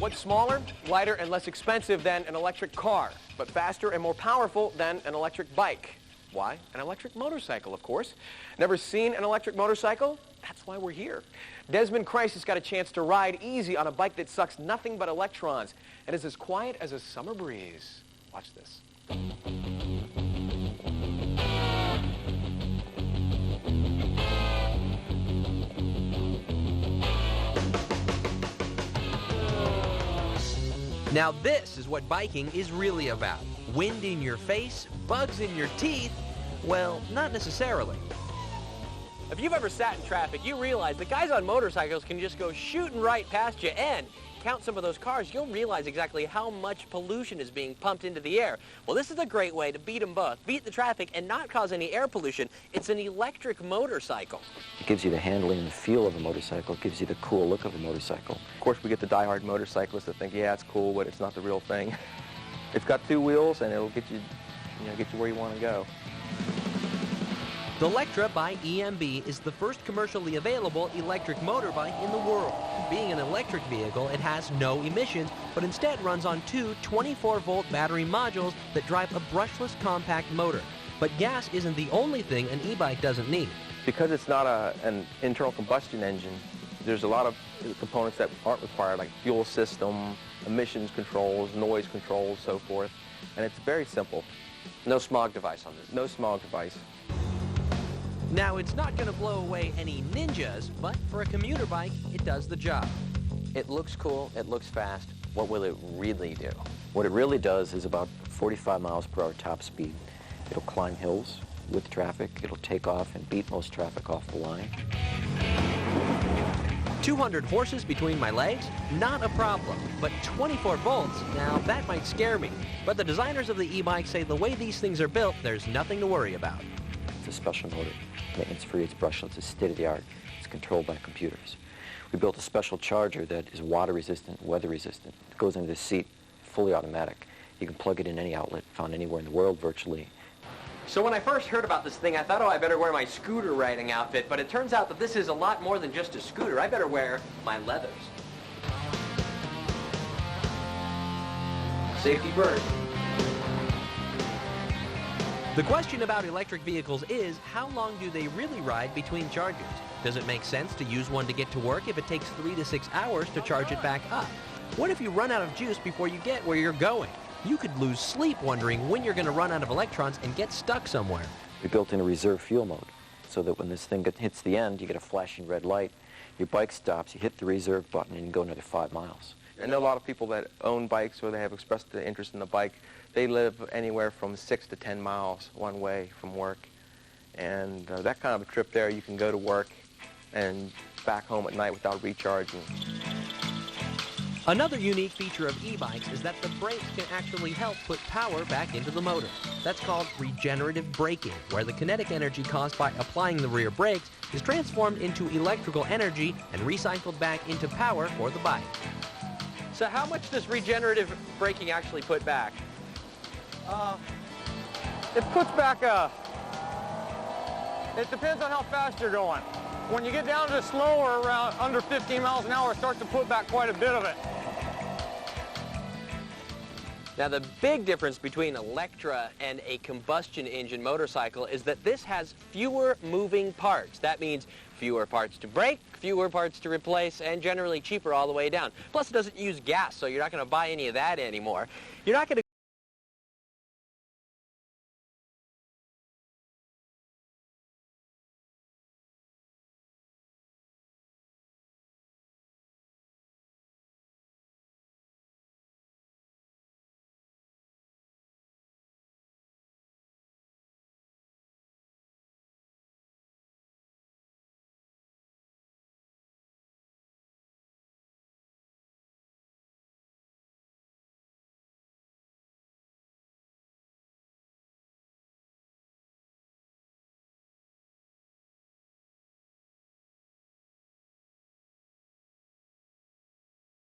What's smaller, lighter, and less expensive than an electric car, but faster and more powerful than an electric bike? Why? An electric motorcycle, of course. Never seen an electric motorcycle? That's why we're here. Desmond Christ has got a chance to ride easy on a bike that sucks nothing but electrons and is as quiet as a summer breeze. Watch this. Now this is what biking is really about. Wind in your face, bugs in your teeth? Well, not necessarily. If you've ever sat in traffic, you realize that guys on motorcycles can just go shooting right past you, and count some of those cars, you'll realize exactly how much pollution is being pumped into the air. Well, this is a great way to beat them both, beat the traffic and not cause any air pollution. It's an electric motorcycle. It gives you the handling and the feel of a motorcycle. It gives you the cool look of a motorcycle. Of course, we get the die-hard motorcyclists that think, yeah, it's cool, but it's not the real thing. It's got two wheels, and it'll get you where you want to go. The Lectra by EMB is the first commercially available electric motorbike in the world. Being an electric vehicle, it has no emissions, but instead runs on two 24-volt battery modules that drive a brushless compact motor. But gas isn't the only thing an e-bike doesn't need. Because it's not an internal combustion engine, there's a lot of components that aren't required, like fuel system, emissions controls, noise controls, so forth. And it's very simple. No smog device on this. No smog device. Now, it's not going to blow away any ninjas, but for a commuter bike, it does the job. It looks cool, it looks fast. What will it really do? What it really does is about 45 miles per hour top speed. It'll climb hills with traffic. It'll take off and beat most traffic off the line. 200 horses between my legs? Not a problem. But 24 volts? Now, that might scare me. But the designers of the e-bike say the way these things are built, there's nothing to worry about. It's a special motor. Maintenance-free, it's brushless, it's state-of-the-art. It's controlled by computers. We built a special charger that is water-resistant, weather-resistant. It goes into the seat, fully automatic. You can plug it in any outlet found anywhere in the world virtually. So when I first heard about this thing, I thought, oh, I better wear my scooter riding outfit, but it turns out that this is a lot more than just a scooter. I better wear my leathers. Safety first. The question about electric vehicles is, how long do they really ride between charges? Does it make sense to use one to get to work if it takes 3 to 6 hours to charge it back up? What if you run out of juice before you get where you're going? You could lose sleep wondering when you're going to run out of electrons and get stuck somewhere. We built in a reserve fuel mode, so that when this thing hits the end, you get a flashing red light, your bike stops, you hit the reserve button, and you go another 5 miles. I know a lot of people that own bikes or they have expressed the interest in the bike. They live anywhere from 6 to 10 miles one way from work. And that kind of a trip there, you can go to work and back home at night without recharging. Another unique feature of e-bikes is that the brakes can actually help put power back into the motor. That's called regenerative braking, where the kinetic energy caused by applying the rear brakes is transformed into electrical energy and recycled back into power for the bike. So how much does regenerative braking actually put back? It puts back it depends on how fast you're going. When you get down to slower, around under 15 miles an hour, it starts to put back quite a bit of it. Now, the big difference between Electra and a combustion engine motorcycle is that this has fewer moving parts. That means fewer parts to brake, fewer parts to replace, and generally cheaper all the way down. Plus, it doesn't use gas, so you're not going to buy any of that anymore. You're not going to